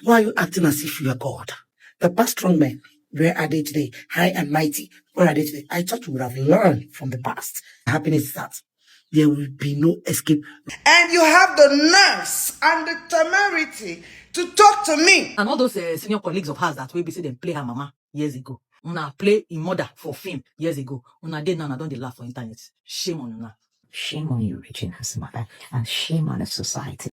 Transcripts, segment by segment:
Why are you acting as if you are God? The past strong men, where are they today? High and mighty, where are they today? I thought we would have learned from the past. Happiness is that there will be no escape. And you have the nerves and the temerity to talk to me. And all those senior colleagues of hers that we be say them play her mama years ago. Una play in mother for film years ago. Una did now, don't they laugh for internet. Shame on una. Shame on you, Regina's mother, and shame on the society.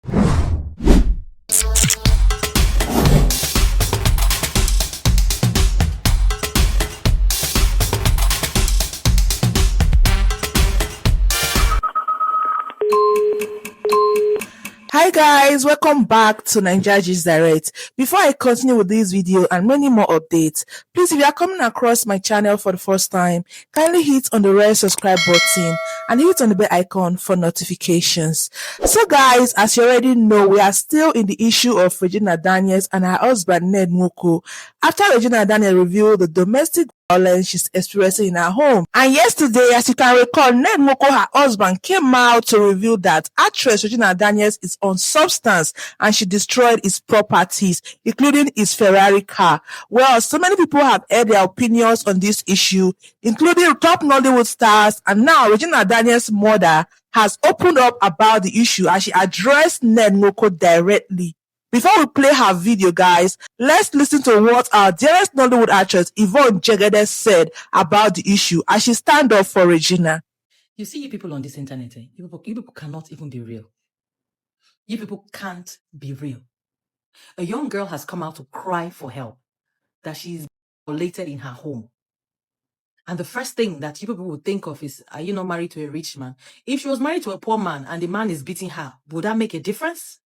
Hi guys, welcome back to Naija Direct. Before I continue with this video and many more updates, please if you are coming across my channel for the first time, kindly hit on the red subscribe button and hit on the bell icon for notifications. So guys, as you already know, we are still in the issue of Regina Daniels and her husband Ned Nwoko after Regina Daniels revealed the domestic violence she's experiencing in her home. And yesterday, as you can recall, Ned Nwoko, her husband, came out to reveal that actress Regina Daniels is on substance and she destroyed his properties, including his Ferrari car. Well, so many people have aired their opinions on this issue, including top Nollywood stars, and now Regina Daniels' mother has opened up about the issue as she addressed Ned Nwoko directly. Before we play her video, guys, let's listen to what our dearest Nollywood actress Yvonne Jegede said about the issue as she stand up for Regina. You see, you people on this internet, you people cannot even be real. You people can't be real. A young girl has come out to cry for help, that she's violated in her home. And the first thing that you people would think of is, are you not married to a rich man? If she was married to a poor man and the man is beating her, would that make a difference?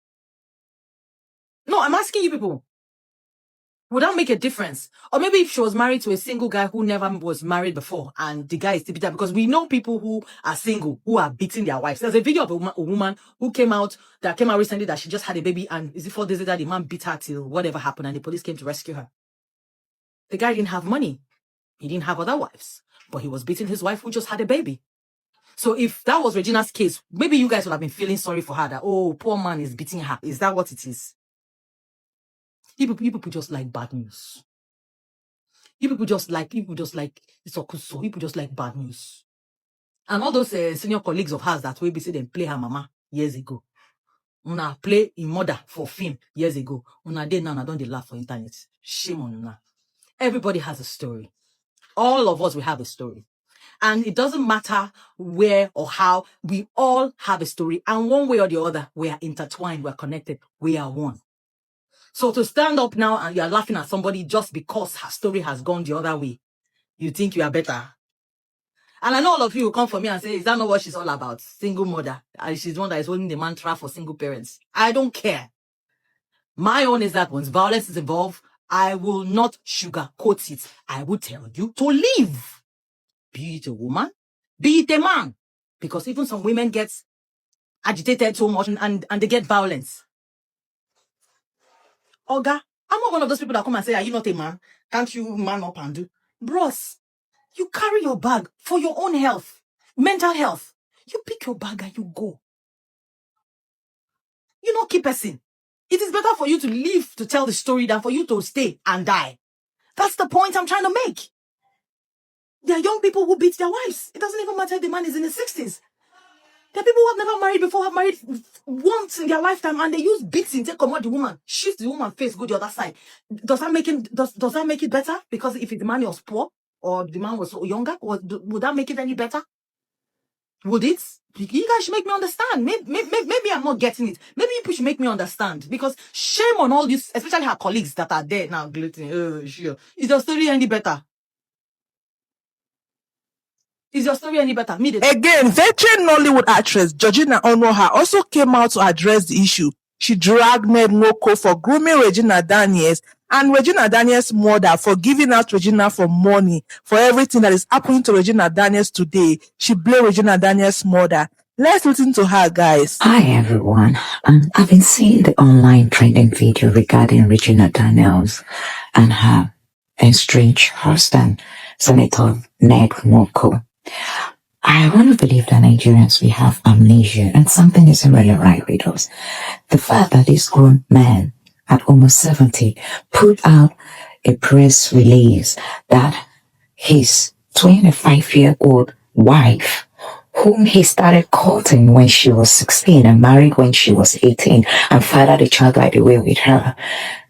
No, I'm asking you people. Would that make a difference? Or maybe if she was married to a single guy who never was married before and the guy is still beating her, because we know people who are single who are beating their wives. There's a video of a woman who came out recently that she just had a baby, and is it 4 days later the man beat her till whatever happened and the police came to rescue her. The guy didn't have money. He didn't have other wives, but he was beating his wife who just had a baby. So if that was Regina's case, maybe you guys would have been feeling sorry for her that, oh, poor man is beating her. Is that what it is? You people just like bad news. You people just like it's okuso. People just like bad news. And all those senior colleagues of hers that we be say them play her mama years ago. Una play in mother for film years ago. Una did now, don't they laugh for internet. Shame on una. Everybody has a story. All of us will have a story. And it doesn't matter where or how, we all have a story. And one way or the other, we are intertwined, we are connected, we are one. So to stand up now and you are laughing at somebody just because her story has gone the other way, you think you are better. And I know all of you will come for me and say, is that not what she's all about? Single mother. And she's the one that is holding the mantra for single parents. I don't care. My own is that once violence is involved, I will not sugarcoat it. I will tell you to leave. Be it a woman, be it a man. Because even some women get agitated so much and they get violence. Oga, I'm not one of those people that come and say, are you not a man? Can't you man up and do? Bros, you carry your bag for your own health, mental health. You pick your bag and you go. You not keep person. It is better for you to live to tell the story than for you to stay and die. That's the point I'm trying to make. There are young people who beat their wives. It doesn't even matter if the man is in his 60s. There are people who have never married before, have married once in their lifetime, and they use beating to come out the woman, shift the woman's face, go the other side. Does that make it better? Because if the man was poor or the man was younger, would that make it any better? Would it? You guys should make me understand. Maybe I'm not getting it. Maybe you should make me understand. Because shame on all these, especially her colleagues that are there now gloating. Oh, sure. Is your story any better? Is your story any better? Again, veteran Nollywood actress Georgina Onuoha also came out to address the issue. She dragged Ned Nwoko for grooming Regina Daniels and Regina Daniels' mother for giving out Regina for money for everything that is happening to Regina Daniels today. She blamed Regina Daniels' mother. Let's listen to her, guys. Hi everyone, I've been seeing the online trending video regarding Regina Daniels and her estranged husband, Senator Ned Nwoko. I want to believe that Nigerians, we have amnesia and something isn't really right with us. The fact that these grown men at almost 70, put out a press release that his 25-year-old wife, whom he started courting when she was 16 and married when she was 18 and fathered a child right away with her,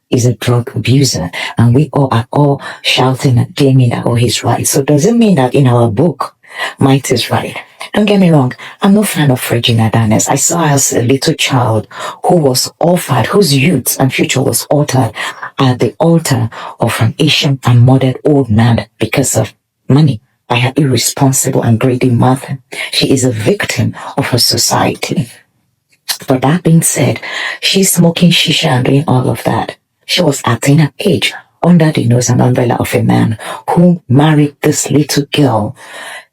is a drug abuser. And we all are all shouting and claiming that, oh, he's right. So does it mean that in our book, Might is right? Don't get me wrong, I'm no fan of Regina Daniels. I saw her as a little child who was offered, whose youth and future was altered at the altar of an Asian and murdered old man because of money by her irresponsible and greedy mother. She is a victim of her society. But that being said, she's smoking shisha and doing all of that. She was acting her age under the nose and umbrella of a man who married this little girl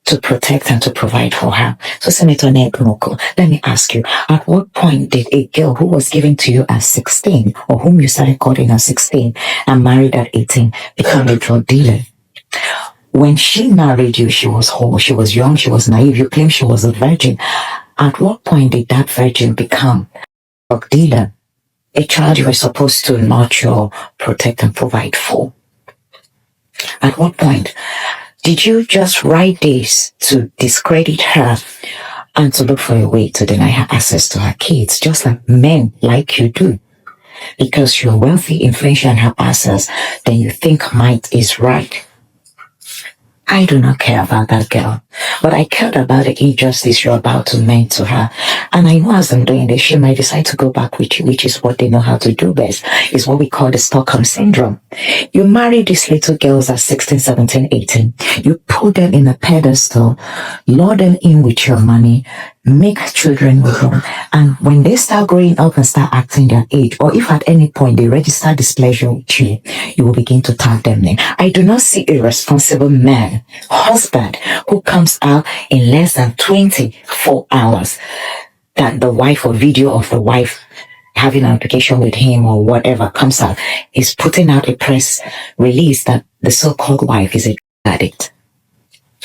to protect and to provide for her. So Senator Ned Nwoko, let me ask you, at what point did a girl who was given to you at 16, or whom you started courting at 16 and married at 18, become a drug dealer? When she married you, she was whole, she was young, she was naive, you claim she was a virgin. At what point did that virgin become a drug dealer? A child you were supposed to nurture, protect, and provide for. At what point? Did you just write this to discredit her and to look for a way to deny her access to her kids, just like men like you do? Because you're wealthy, influential, and have access, then you think might is right. I do not care about that girl, but I cared about the injustice you're about to mean to her. And I know as I'm doing this, she might decide to go back with you, which is what they know how to do best. It's what we call the Stockholm Syndrome. You marry these little girls at 16, 17, 18. You put them in a pedestal, lure them in with your money, make children with them. And when they start growing up and start acting their age, or if at any point they register displeasure with you, you will begin to tag them in. I do not see a responsible man, husband, who comes out in less than 24 hours that the wife or video of the wife having an application with him or whatever comes out is putting out a press release that the so-called wife is a drug addict.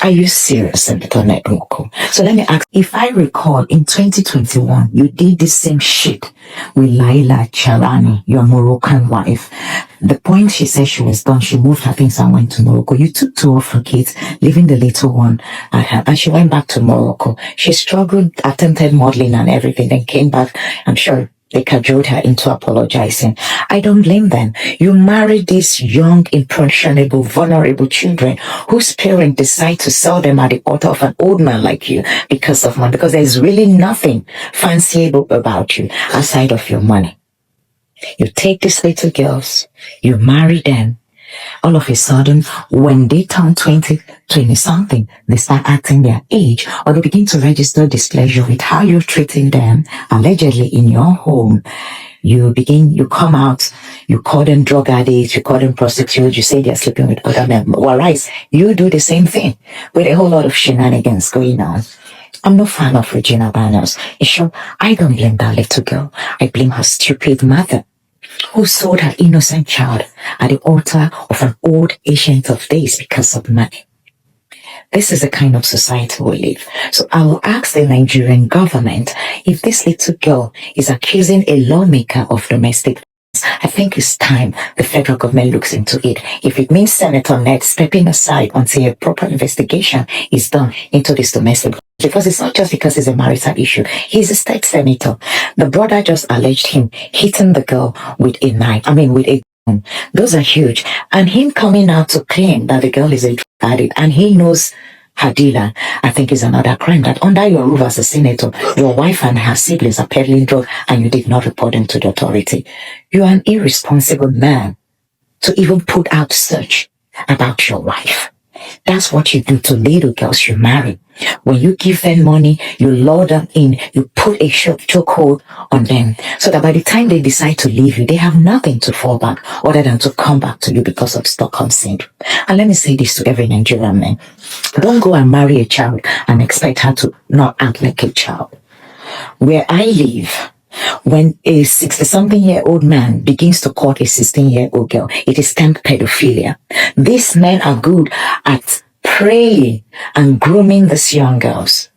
Are you serious, Senator Ned Nwoko? So let me ask, if I recall, in 2021, you did the same shit with Laila Charani, your Moroccan wife. The point she said she was done, she moved her things and went to Morocco. You took 2 of her kids, leaving the little one at her, and she went back to Morocco. She struggled, attempted modeling and everything, then came back. I'm sure they cajoled her into apologizing. I don't blame them. You married these young, impressionable, vulnerable children whose parents decide to sell them at the altar of an old man like you because of money, because there's really nothing fanciable about you aside of your money. You take these little girls, you marry them. All of a sudden, when they turn 20 something, they start acting their age, or they begin to register displeasure with how you're treating them, allegedly in your home. You come out, you call them drug addicts, you call them prostitutes, you say they're sleeping with other men. Whereas you do the same thing with a whole lot of shenanigans going on. I'm no fan of Regina Daniels. In short, I don't blame that little girl. I blame her stupid mother, who sold her innocent child at the altar of an old ancient of days because of money. This is the kind of society we live. So I will ask the Nigerian government, if this little girl is accusing a lawmaker of domestic violence, I think it's time the federal government looks into it. If it means Senator Ned stepping aside until a proper investigation is done into this domestic violence, because it's not just because it's a marital issue. He's a state senator. The brother just alleged him hitting the girl with a knife. With a gun. Those are huge. And him coming out to claim that the girl is a drug addict and he knows her dealer, I think is another crime. That under your roof as a senator, your wife and her siblings are peddling drugs and you did not report them to the authority. You are an irresponsible man to even put out search about your wife. That's what you do to little girls you marry. When you give them money, you lure them in, you put a chokehold on them, so that by the time they decide to leave you, they have nothing to fall back other than to come back to you because of Stockholm Syndrome. And let me say this to every Nigerian man. Don't go and marry a child and expect her to not act like a child. Where I live, when a 60-something-year-old man begins to court a 16-year-old girl, it is termed pedophilia. These men are good at preying and grooming these young girls.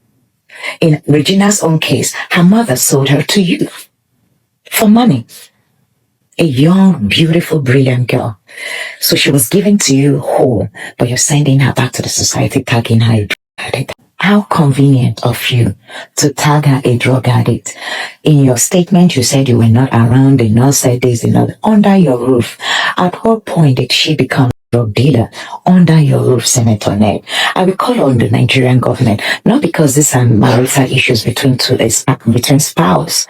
In Regina's own case, her mother sold her to you for money. a young, beautiful, brilliant girl. So she was given to you whole, but you're sending her back to the society, tagging her a drug addict. How convenient of you to tag her a drug addict. In your statement, you said you were not around, they not said this, they not under your roof. At what point did she become a drug dealer under your roof, Senator Ned? I will call on the Nigerian government, not because these are marital issues between spouse,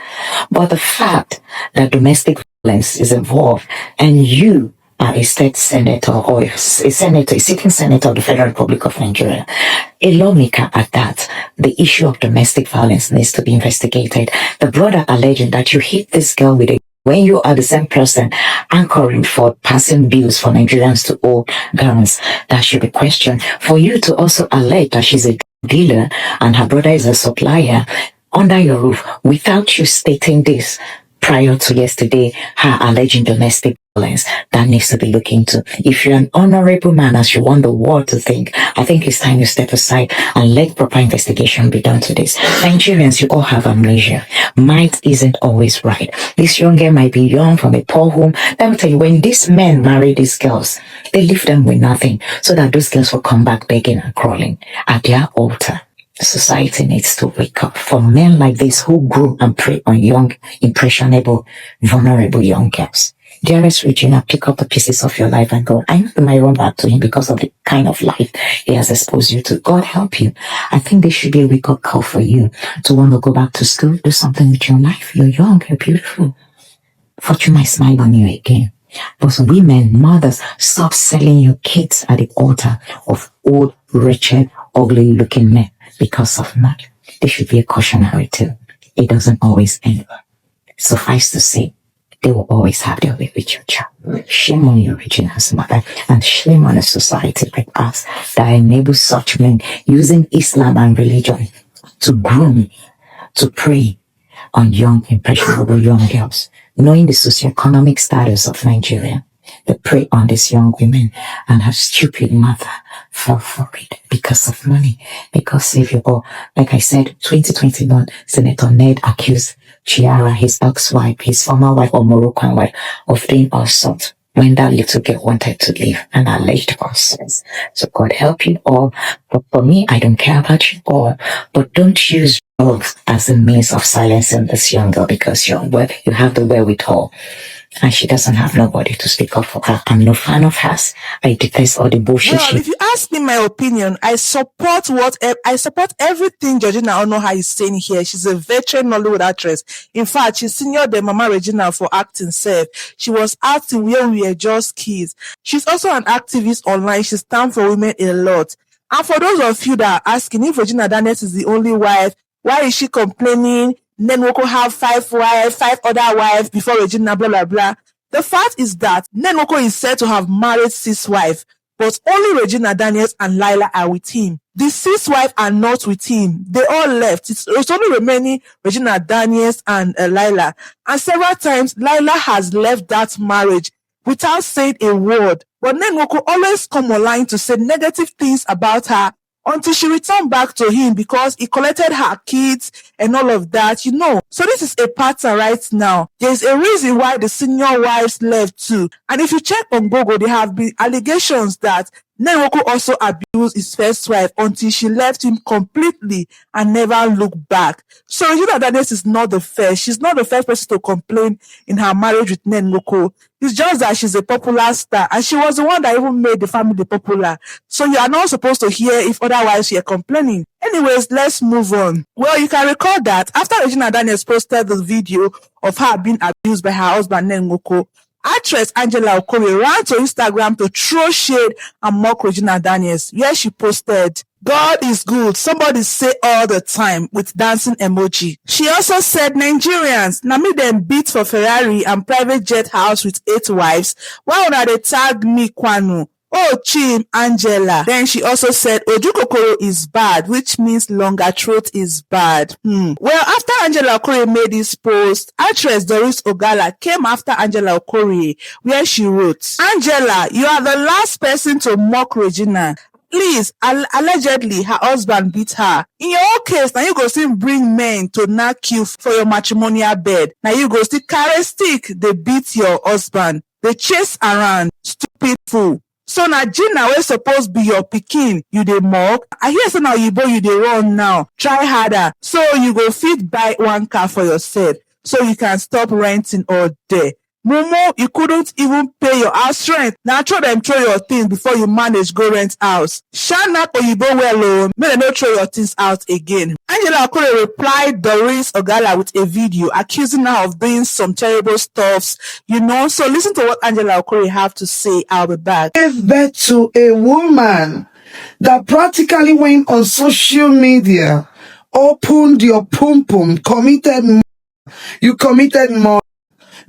but the fact that domestic violence is involved and you are a state senator or a sitting senator of the Federal Republic of Nigeria, a lawmaker at that, the issue of domestic violence needs to be investigated. The brother alleging that you hit this girl with a when you are the same person anchoring for passing bills for Nigerians to owe guns, that should be questioned. For you to also allege that she's a dealer and her brother is a supplier under your roof without you stating this prior to yesterday, her alleging domestic violence, that needs to be looked into. If you're an honorable man, as you want the world to think, I think it's time you step aside and let proper investigation be done to this. Nigerians, you all have amnesia. Might isn't always right. This young girl might be young from a poor home. Let me tell you, when these men marry these girls, they leave them with nothing so that those girls will come back begging and crawling at their altar. Society needs to wake up for men like this who grew and prey on young, impressionable, vulnerable young girls. Dearest Regina, pick up the pieces of your life and go. I know you might run back to him because of the kind of life he has exposed you to. God help you. I think this should be a wake-up call for you to want to go back to school, do something with your life. You're young, you're beautiful. Fortune might smile on you again. But women, mothers, stop selling your kids at the altar of old, wretched, ugly-looking men because of money. This should be a cautionary too. It doesn't always end. Suffice to say, they will always have their way with your child. Shame on your Regina's mother, and shame on a society like us that enables such men using Islam and religion to groom, to prey on young, impressionable young girls. Knowing the socioeconomic status of Nigeria, they prey on these young women, and her stupid mother fell for it because of money. Because if you go, like I said, 2021, Senator Ned accused Chiara, his ex-wife, his former wife or Moroccan wife, of doing assault when that little girl wanted to leave and alleged assault. So God help you all. But for me, I don't care about you all. But don't use drugs as a means of silencing this young girl because you have the wherewithal. And she doesn't have nobody to speak up for her. I'm no fan of hers. I detest all the bullshit. Well, if you ask me my opinion, I support everything Georgina Onuoha is saying here. She's a veteran Nollywood actress. In fact, she's senior than Mama Regina for acting self. She was acting when we were just kids. She's also an activist online. She stands for women a lot. And for those of you that are asking if Regina Daniels is the only wife, why is she complaining? Ned Nwoko have 5 other wives before Regina, blah, blah, blah. The fact is that Ned Nwoko is said to have married 6 wives, but only Regina Daniels and Lila are with him. The 6 wives are not with him. They all left. It's only remaining Regina Daniels and Lila. And several times, Lila has left that marriage without saying a word. But Ned Nwoko always come online to say negative things about her until she returned back to him because he collected her kids and all of that, So this is a pattern right now. There's a reason why the senior wives left too. And if you check on Google, there have been allegations that Ned Nwoko also abused his first wife until she left him completely and never looked back. So Regina Daniels is not the first. She's not the first person to complain in her marriage with Ned Nwoko. It's just that she's a popular star and she was the one that even made the family popular. So you are not supposed to hear if otherwise you're complaining. Anyways, let's move on. Well, you can recall that after Regina Daniels posted the video of her being abused by her husband Ned Nwoko, actress Angela Okorie ran to Instagram to throw shade and mock Regina Daniels, where she posted, "God is good, somebody say all the time," with dancing emoji. She also said, "Nigerians, na me dem beat for Ferrari and private jet house with 8 wives, why una dey tag me kwanu? Oh, Chim, Angela." Then she also said, "Ojukokoro is bad," which means longer throat is bad. Well, after Angela Okorie made this post, actress Doris came after Angela Okorie, where she wrote, "Angela, you are the last person to mock Regina. Please, allegedly, her husband beat her. In your own case, now you go still bring men to knock you for your matrimonial bed. Now you go still carry stick, they beat your husband. They chase around, stupid fool. So na Gina wey suppose be your pikin, you dey mock. I hear say na oyibo you dey run now. Try harder so you go fit buy one car for yourself so you can stop renting all day. Mumu, you couldn't even pay your house rent. Now throw your things before you manage go rent house. Shine up oyibo well o, make dem no throw your things out again. Angela Okorie replied Doris Ogala with a video accusing her of doing some terrible stuffs, So listen to what Angela Okorie have to say. I'll be back. Gave birth to a woman that practically went on social media, opened your pum pum, committed murder. You committed murder.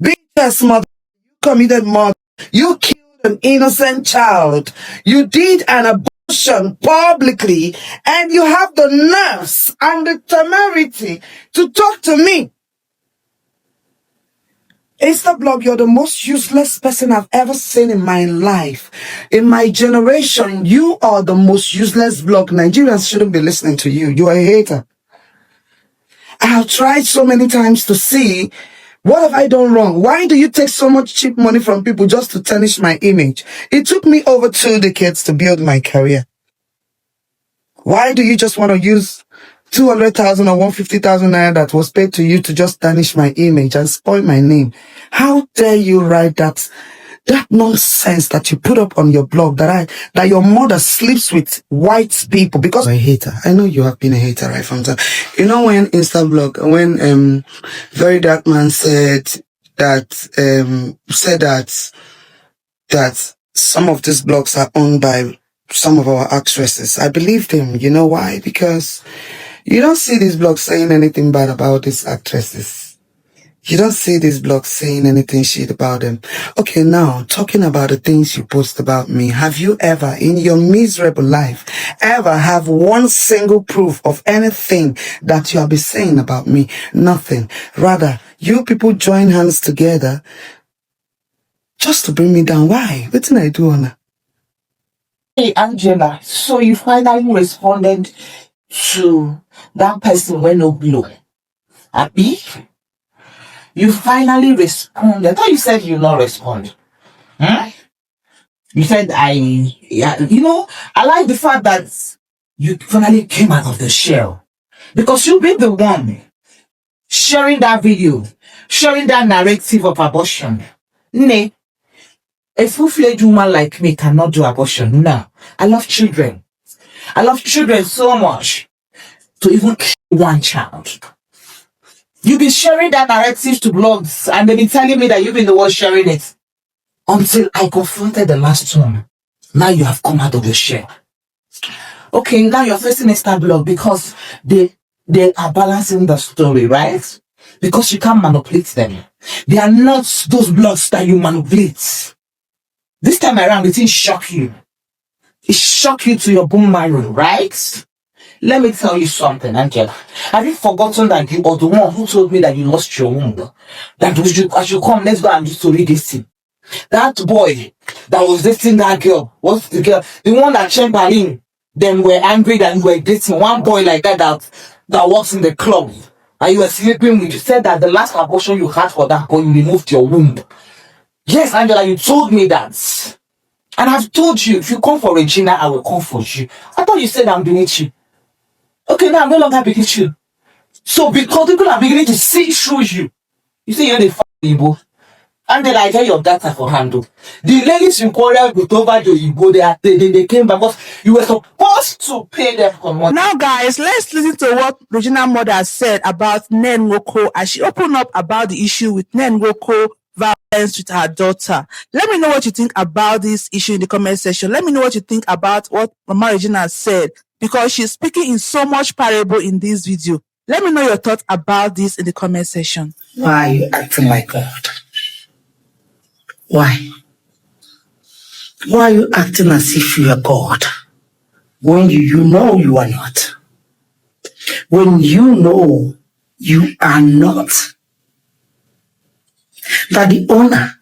Being a mother, you committed murder. You killed an innocent child. You did an abortion publicly, and you have the nerves and the temerity to talk to me. Instablog, you're the most useless person I've ever seen in my life. In my generation, you are the most useless blog. Nigerians shouldn't be listening to you. You are a hater. I have tried so many times to see, what have I done wrong? Why do you take so much cheap money from people just to tarnish my image? It took me over 2 decades to build my career. Why do you just want to use 200,000 or 150,000 naira that was paid to you to just tarnish my image and spoil my name? How dare you write that nonsense that you put up on your blog that your mother sleeps with white people? Because I'm a hater. I know you have been a hater right from time. You know when Instablog, when Very Dark Man said that some of these blogs are owned by some of our actresses, I believed him. You know why? Because you don't see these blogs saying anything bad about these actresses. You don't see these blogs saying anything shit about them. Okay, now, talking about the things you post about me, have you ever, in your miserable life, ever have one single proof of anything that you have been saying about me? Nothing. Rather, you people join hands together just to bring me down. Why? What did I do, Anna? Hey, Angela, so you finally responded to that person when no blow. Happy? You finally responded. I thought you said you not respond. You said I like the fact that you finally came out of the shell. Because you've been the one sharing that video, sharing that narrative of abortion. Nay, a full-fledged woman like me cannot do abortion. No. I love children. I love children so much to even kill one child. You've been sharing that narrative to blogs and they've been telling me that you've been the one sharing it. Until I confronted the last one. Now you have come out of the shell. Okay, now you're facing a star blog because they are balancing the story, right? Because you can't manipulate them. They are not those blogs that you manipulate. This time around, it didn't shock you. It shocked you to your bone marrow, right? Let me tell you something, Angela. Have you forgotten that you are the one who told me that you lost your womb? That I should come, let's go and do story this thing. That boy that was dating that girl, what's the girl? The one that Chamberlain, them were angry that you were dating. One boy like that works in the club. And you were sleeping with, you said that the last abortion you had for that boy, you removed your womb. Yes, Angela, you told me that. And I've told you, if you come for Regina, I will come for you. I thought you said I'm beneath you. Okay, now I'm no longer beneath you. So because people are beginning to see through you, you say you're the Igbo. And then I get your data for handle. The ladies in Korea with over the Igbo, they came back because you were supposed to pay them for money. Now, guys, let's listen to what Regina mother said about Ned Nwoko as she opened up about the issue with Ned Nwoko violence with her daughter. Let me know what you think about this issue in the comment section. Let me know what you think about what Mama Regina said, because she's speaking in so much parable in this video. Let me know your thoughts about this in the comment section. Why are you acting like God? Why? Why are you acting as if you are God? When you know you are not. When you know you are not. That the owner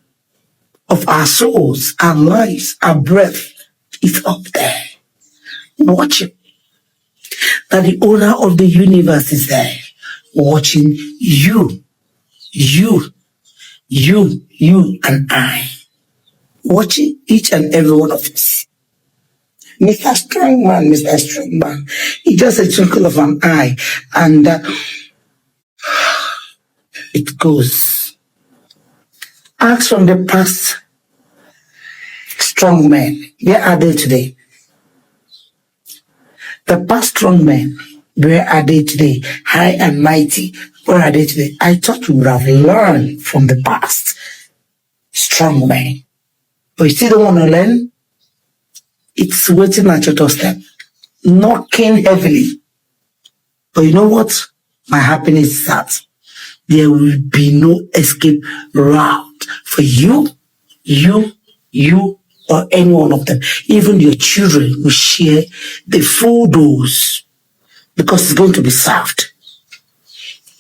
of our souls, our lives, our breath is up there. watching. That the owner of the universe is there, watching you, and I. Watching each and every one of us. Mr. Strongman, it's just a twinkle of an eye, and it goes. Acts from the past, strong men, where are they today? The past strong men, where are they today? High and mighty, where are they today? I thought we would have learned from the past strong men. But you still don't want to learn? It's waiting at your doorstep, knocking heavily. But you know what? My happiness is that there will be no escape route for you, or any one of them. Even your children will share the full dose because it's going to be served.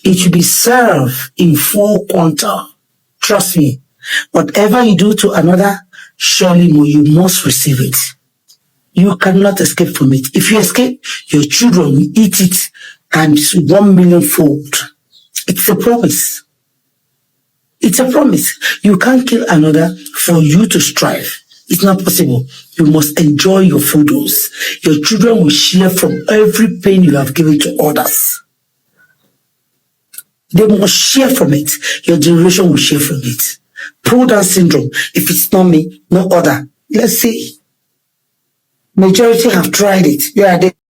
It should be served in full quantum. Trust me. Whatever you do to another, surely you must receive it. You cannot escape from it. If you escape, your children will eat it times 1 million fold. It's a promise. It's a promise. You can't kill another for you to strive. It's not possible. You must enjoy your food dose. Your children will share from every pain you have given to others. They must share from it. Your generation will share from it. Pull down syndrome. If it's not me, no other. Let's see. Majority have tried it. Where are they?